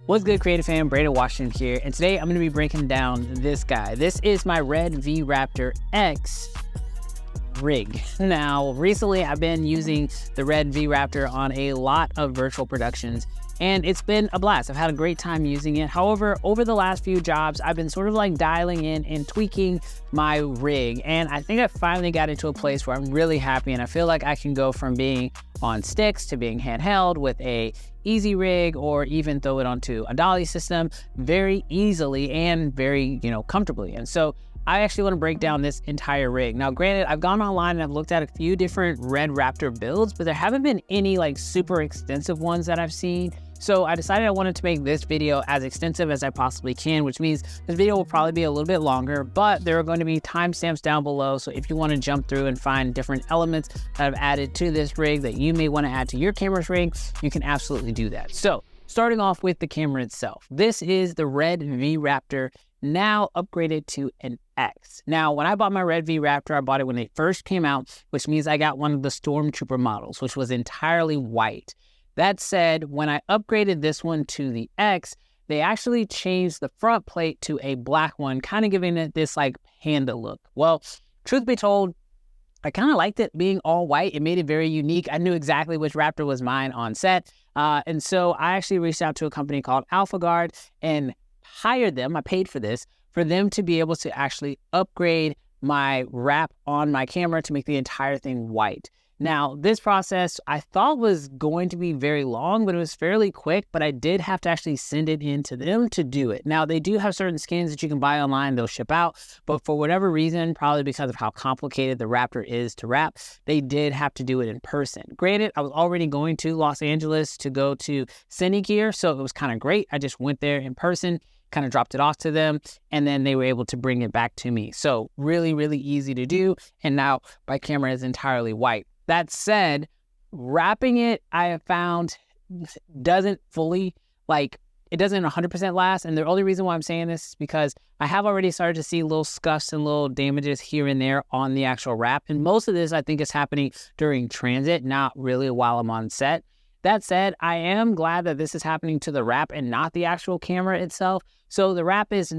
What's good, creative fam? Brandon Washington here, and today I'm going to be breaking down this guy. This is my Red V Raptor X rig. Now, recently I've been using the Red V Raptor on a lot of virtual productions, and it's been a blast. I've had a great time using it. However, over the last few jobs, I've been sort of like dialing in and tweaking my rig, and I think I finally got into a place where I'm really happy, and I feel like I can go from being on sticks to being handheld with a easy rig, or even throw it onto a dolly system very easily and very, comfortably. And so I actually want to break down this entire rig. Now, granted, I've gone online and I've looked at a few different Red Raptor builds, but there haven't been any like super extensive ones that I've seen. So I decided I wanted to make this video as extensive as I possibly can, which means this video will probably be a little bit longer, but there are going to be timestamps down below. So if you want to jump through and find different elements that I've added to this rig that you may want to add to your camera's rig, you can absolutely do that. So starting off with the camera itself, this is the Red V Raptor, now upgraded to an X. Now, when I bought my Red V Raptor, I bought it when they first came out, which means I got one of the Stormtrooper models, which was entirely white. That said, when I upgraded this one to the X, they actually changed the front plate to a black one, kind of giving it this like panda look. Well, truth be told, I kind of liked it being all white. It made it very unique. I knew exactly which Raptor was mine on set. And so I actually reached out to a company called AlphaGuard and hired them. I paid for this, for them to be able to actually upgrade my wrap on my camera to make the entire thing white. Now, this process I thought was going to be very long, but it was fairly quick, but I did have to actually send it in to them to do it. Now, they do have certain skins that you can buy online, they'll ship out, but for whatever reason, probably because of how complicated the Raptor is to wrap, they did have to do it in person. Granted, I was already going to Los Angeles to go to Cinegear, so it was kind of great. I just went there in person, kind of dropped it off to them, and then they were able to bring it back to me. So really, really easy to do, and now my camera is entirely white. That said, wrapping it, I have found, doesn't fully, it doesn't 100% last. And the only reason why I'm saying this is because I have already started to see little scuffs and little damages here and there on the actual wrap. And most of this, I think, is happening during transit, not really while I'm on set. That said, I am glad that this is happening to the wrap and not the actual camera itself. So the wrap is,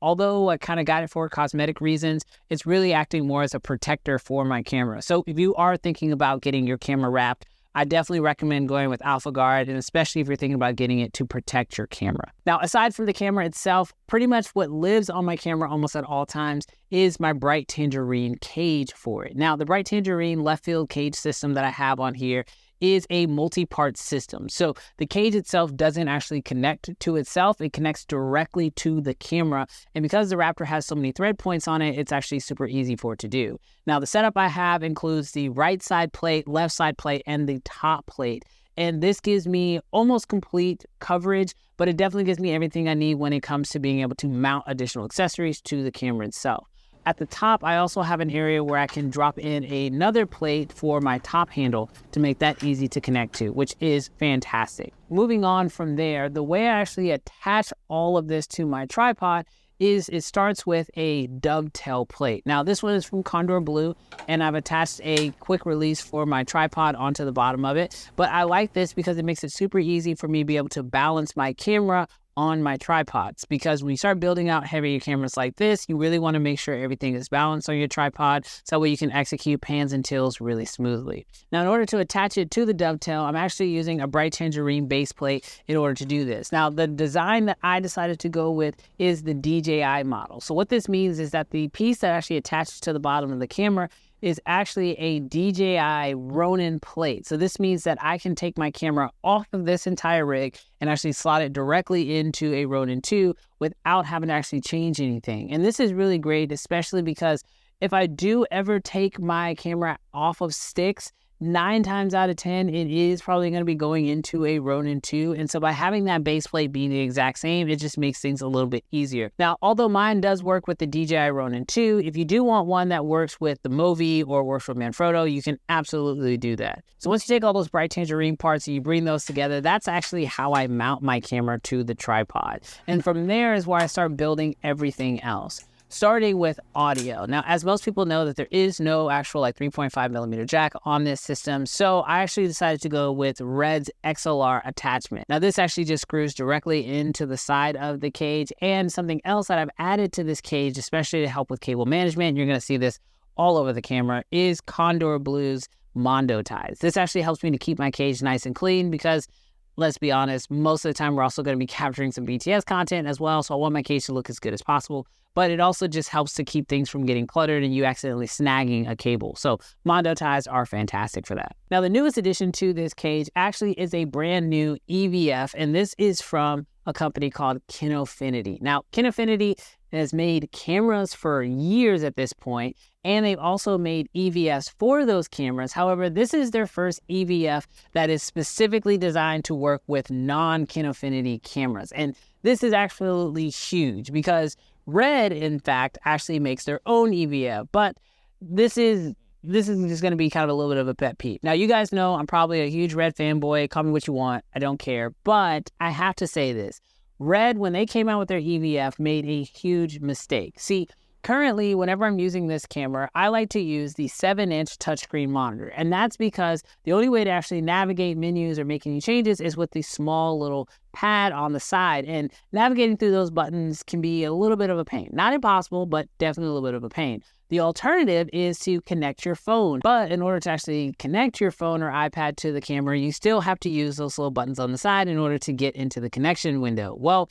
although I kind of got it for cosmetic reasons, it's really acting more as a protector for my camera. So if you are thinking about getting your camera wrapped, I definitely recommend going with AlphaGuard, and especially if you're thinking about getting it to protect your camera. Now, aside from the camera itself, pretty much what lives on my camera almost at all times is my Bright Tangerine cage for it. Now, the Bright Tangerine left field cage system that I have on here is a multi-part system. So the cage itself doesn't actually connect to itself. It connects directly to the camera. And because the Raptor has so many thread points on it, it's actually super easy for it to do. Now, the setup I have includes the right side plate, left side plate, and the top plate. And this gives me almost complete coverage, but it definitely gives me everything I need when it comes to being able to mount additional accessories to the camera itself. At the top, I also have an area where I can drop in another plate for my top handle to make that easy to connect to, which is fantastic. Moving on from there, the way I actually attach all of this to my tripod is it starts with a dovetail plate. Now, this one is from Condor Blue, and I've attached a quick release for my tripod onto the bottom of it. But I like this because it makes it super easy for me to be able to balance my camera on my tripods, because when you start building out heavier cameras like this, you really want to make sure everything is balanced on your tripod, so that way you can execute pans and tilts really smoothly. Now, in order to attach it to the dovetail, I'm actually using a Bright Tangerine base plate in order to do this. Now, the design that I decided to go with is the DJI model. So what this means is that the piece that actually attaches to the bottom of the camera is actually a DJI Ronin plate. So this means that I can take my camera off of this entire rig and actually slot it directly into a Ronin 2 without having to actually change anything. And this is really great, especially because if I do ever take my camera off of sticks, 9 times out of 10, it is probably going to be going into a Ronin 2. And so by having that base plate being the exact same, it just makes things a little bit easier. Now, although mine does work with the DJI Ronin 2, if you do want one that works with the Movi or works with Manfrotto, you can absolutely do that. So once you take all those Bright Tangerine parts and you bring those together, that's actually how I mount my camera to the tripod. And from there is where I start building everything else. starting with audio. Now, as most people know, that there is no actual like 3.5mm jack on this system, so I actually decided to go with Red's XLR attachment. Now, this actually just screws directly into the side of the cage, and something else that I've added to this cage, especially to help with cable management, you're going to see this all over the camera, is Condor Blue's Mondo ties. This actually helps me to keep my cage nice and clean because, let's be honest, most of the time we're also going to be capturing some BTS content as well, so I want my cage to look as good as possible, but it also just helps to keep things from getting cluttered and you accidentally snagging a cable. So Mondo ties are fantastic for that. Now, the newest addition to this cage actually is a brand new EVF, and this is from a company called Kinofinity. Now, Kinofinity has made cameras for years at this point, and they've also made EVFs for those cameras. However, this is their first EVF that is specifically designed to work with non-Kinofinity cameras. And this is absolutely huge because Red, in fact, actually makes their own EVF, but this is just going to be kind of a little bit of a pet peeve. Now, you guys know I'm probably a huge Red fanboy. Call me what you want. I don't care. But I have to say this. Red, when they came out with their EVF, made a huge mistake. See, currently, whenever I'm using this camera, I like to use the 7-inch touchscreen monitor. And that's because the only way to actually navigate menus or make any changes is with the small little pad on the side. And navigating through those buttons can be a little bit of a pain. Not impossible, but definitely a little bit of a pain. The alternative is to connect your phone. But in order to actually connect your phone or iPad to the camera, you still have to use those little buttons on the side in order to get into the connection window. Well,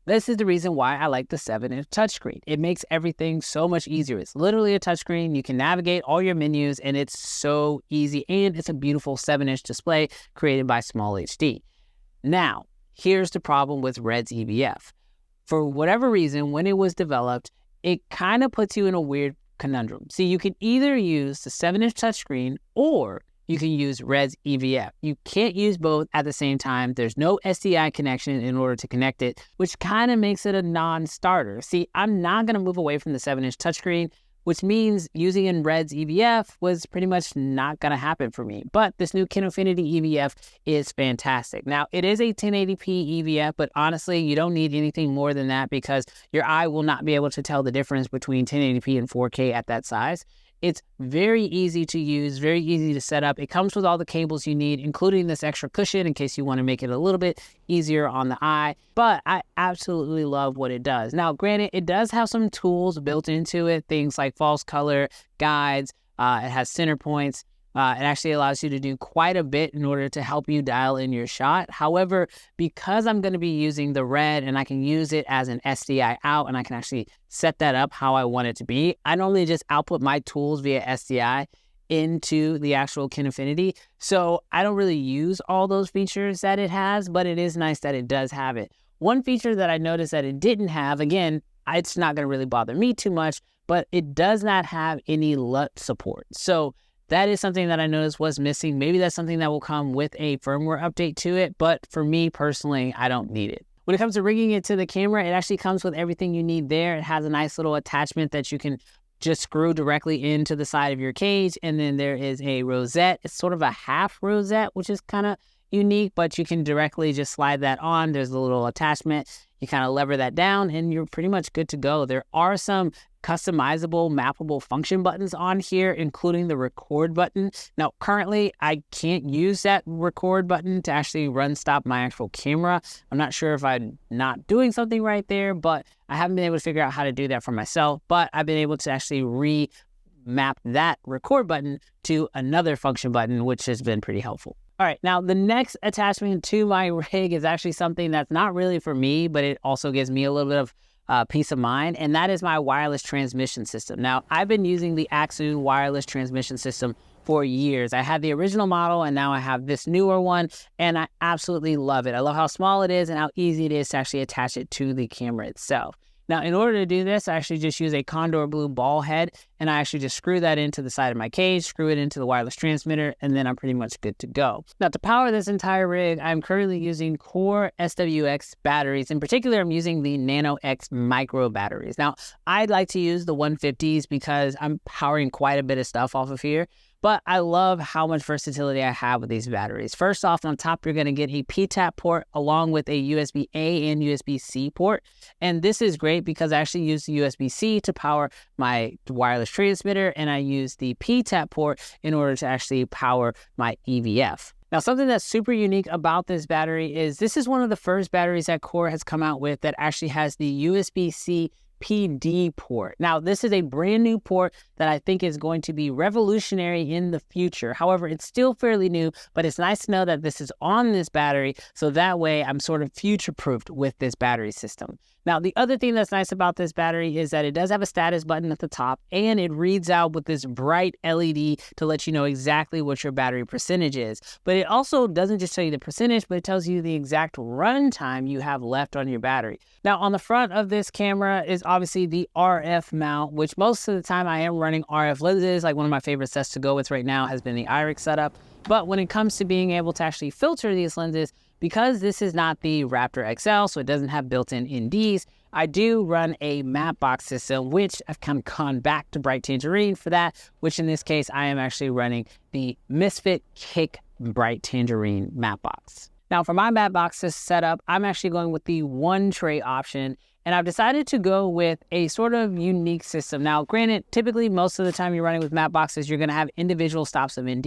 this is the reason why I like the 7-inch touchscreen. It makes everything so much easier. It's literally a touchscreen. You can navigate all your menus, and it's so easy. And it's a beautiful 7-inch display created by Small HD. Now, here's the problem with Red's EVF. For whatever reason, when it was developed, it kind of puts you in a weird conundrum. See, you can either use the 7-inch touchscreen or you can use Red's EVF. You can't use both at the same time. There's no SDI connection in order to connect it, which kind of makes it a non-starter. See, I'm not going to move away from the 7-inch touchscreen, which means using in Red's EVF was pretty much not going to happen for me. But this new Kinofinity EVF is fantastic. Now, it is a 1080p EVF, but honestly, you don't need anything more than that because your eye will not be able to tell the difference between 1080p and 4K at that size. It's very easy to use, very easy to set up. It comes with all the cables you need, including this extra cushion in case you want to make it a little bit easier on the eye. But I absolutely love what it does. Now, granted, it does have some tools built into it, things like false color, guides. It has center points. It actually allows you to do quite a bit in order to help you dial in your shot. However, because I'm going to be using the Red and I can use it as an SDI out and I can actually set that up how I want it to be, I normally just output my tools via SDI into the actual Kinofinity. So I don't really use all those features that it has, but it is nice that it does have it. One feature that I noticed that it didn't have, again, it's not going to really bother me too much, but it does not have any LUT support. So that is something that I noticed was missing. Maybe that's something that will come with a firmware update to it, but for me personally, I don't need it. When it comes to rigging it to the camera, it actually comes with everything you need there. It has a nice little attachment that you can just screw directly into the side of your cage, and then there is a rosette. It's sort of a half rosette, which is kind of unique, but you can directly just slide that on. There's a little attachment. You kind of lever that down, and you're pretty much good to go. There are some customizable, mappable function buttons on here, including the record button. Now, currently, I can't use that record button to actually run stop my actual camera. I'm not sure if I'm not doing something right there, but I haven't been able to figure out how to do that for myself. But I've been able to actually remap that record button to another function button, which has been pretty helpful. All right, now the next attachment to my rig is actually something that's not really for me, but it also gives me a little bit of peace of mind, and that is my wireless transmission system. Now, I've been using the Axu wireless transmission system for years. I had the original model, and now I have this newer one, and I absolutely love it. I love how small it is and how easy it is to actually attach it to the camera itself. Now, in order to do this, I actually just use a Condor Blue ball head, and I actually just screw that into the side of my cage, screw it into the wireless transmitter, and then I'm pretty much good to go. Now, to power this entire rig, I'm currently using Core SWX batteries. In particular, I'm using the Nano X micro batteries. Now, I'd like to use the 150s because I'm powering quite a bit of stuff off of here, but I love how much versatility I have with these batteries. First off, on top, you're going to get a P-tap port along with a USB-A and USB-C port. And this is great because I actually use the USB-C to power my wireless transmitter, and I use the P-tap port in order to actually power my EVF. Now, something that's super unique about this battery is this is one of the first batteries that Core has come out with that actually has the USB-C PD port. Now, this is a brand new port that I think is going to be revolutionary in the future. However, it's still fairly new, but it's nice to know that this is on this battery, so that way I'm sort of future-proofed with this battery system. Now, the other thing that's nice about this battery is that it does have a status button at the top, and it reads out with this bright LED to let you know exactly what your battery percentage is. But it also doesn't just tell you the percentage, but it tells you the exact run time you have left on your battery. Now, on the front of this camera is obviously the RF mount, which most of the time I am running RF lenses. Like one of my favorite sets to go with right now has been the IRIX setup. But when it comes to being able to actually filter these lenses, because this is not the Raptor XL, so it doesn't have built-in NDs, I do run a matte box system, which I've kind of gone back to Bright Tangerine for that, which in this case, I am actually running the Misfit Kick Bright Tangerine matte box. Now, for my matte box setup, I'm actually going with the one tray option, and I've decided to go with a sort of unique system. Now, granted, typically most of the time you're running with matte boxes, you're going to have individual stops of ND,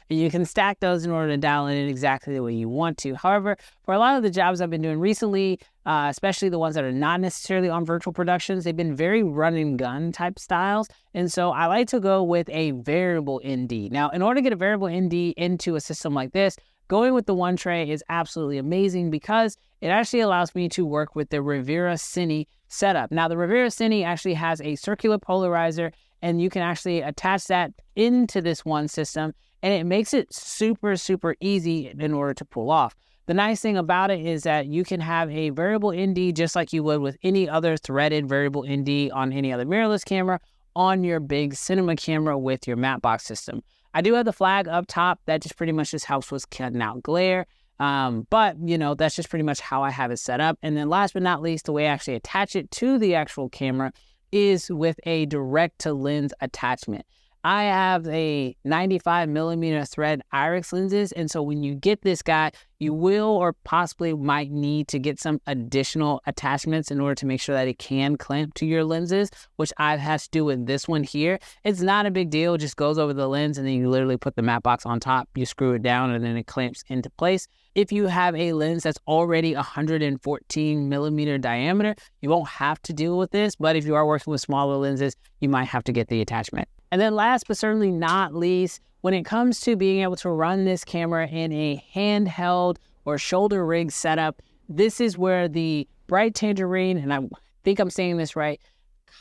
and you can stack those in order to dial in it exactly the way you want to. However, for a lot of the jobs I've been doing recently, especially the ones that are not necessarily on virtual productions, they've been very run and gun type styles. And so I like to go with a variable ND. Now, in order to get a variable ND into a system like this, going with the one tray is absolutely amazing because it actually allows me to work with the Revera Cine setup. Now, the Revera Cine actually has a circular polarizer, and you can actually attach that into this one system, and it makes it super, super easy in order to pull off. The nice thing about it is that you can have a variable ND just like you would with any other threaded variable ND on any other mirrorless camera on your big cinema camera with your matte box system. I do have the flag up top that just pretty much just helps with cutting out glare. But, you know, that's just pretty much how I have it set up. And then last but not least, the way I actually attach it to the actual camera is with a direct to lens attachment. I have a 95mm thread IRIX lenses, and so when you get this guy, you will or possibly might need to get some additional attachments in order to make sure that it can clamp to your lenses, which I've had to do with this one here. It's not a big deal, it just goes over the lens and then you literally put the matte box on top, you screw it down, and then it clamps into place. If you have a lens that's already 114mm diameter, you won't have to deal with this, but if you are working with smaller lenses, you might have to get the attachment. And then last but certainly not least, when it comes to being able to run this camera in a handheld or shoulder rig setup, this is where the Bright Tangerine, and I think I'm saying this right,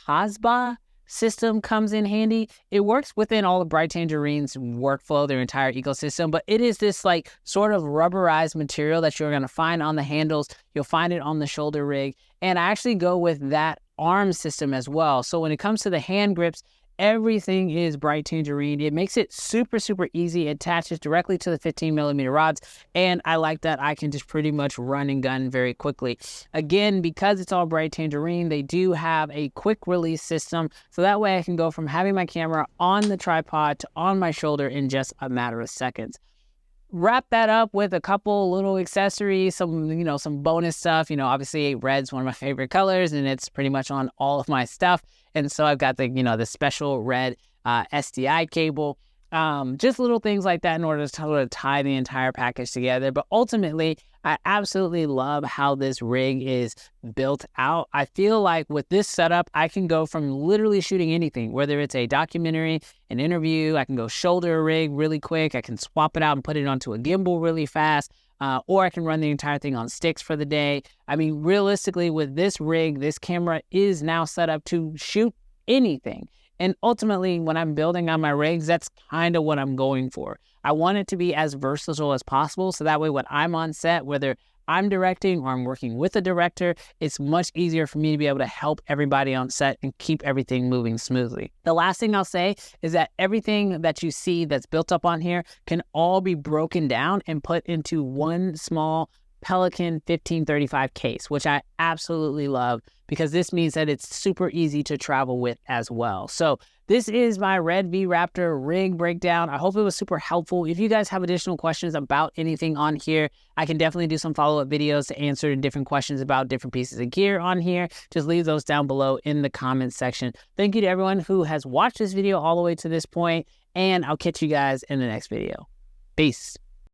Casbah system comes in handy. It works within all of Bright Tangerine's workflow, their entire ecosystem, but it is this like sort of rubberized material that you're going to find on the handles. You'll find it on the shoulder rig, and I actually go with that arm system as well. So when it comes to the hand grips, everything is Bright Tangerine. It makes it super, super easy. It attaches directly to the 15mm rods, and I like that I can just pretty much run and gun very quickly. Again, because it's all Bright Tangerine, they do have a quick release system, so that way I can go from having my camera on the tripod to on my shoulder in just a matter of seconds. Wrap that up with a couple little accessories, some bonus stuff. Obviously red's one of my favorite colors, and it's pretty much on all of my stuff. And so I've got the special red SDI cable, just little things like that in order to tie the entire package together. But ultimately, I absolutely love how this rig is built out. I feel like with this setup, I can go from literally shooting anything, whether it's a documentary, an interview, I can go shoulder rig really quick, I can swap it out and put it onto a gimbal really fast, or I can run the entire thing on sticks for the day. I mean, realistically, with this rig, this camera is now set up to shoot anything. And ultimately, when I'm building on my rigs, that's kind of what I'm going for. I want it to be as versatile as possible, so that way when I'm on set, whether I'm directing or I'm working with a director, it's much easier for me to be able to help everybody on set and keep everything moving smoothly. The last thing I'll say is that everything that you see that's built up on here can all be broken down and put into one small Pelican 1535 case, which I absolutely love because this means that it's super easy to travel with as well. So this is my Red V Raptor rig breakdown. I hope it was super helpful. If you guys have additional questions about anything on here, I can definitely do some follow-up videos to answer different questions about different pieces of gear on here. Just leave those down below in the comments section. Thank you to everyone who has watched this video all the way to this point, and I'll catch you guys in the next video. Peace.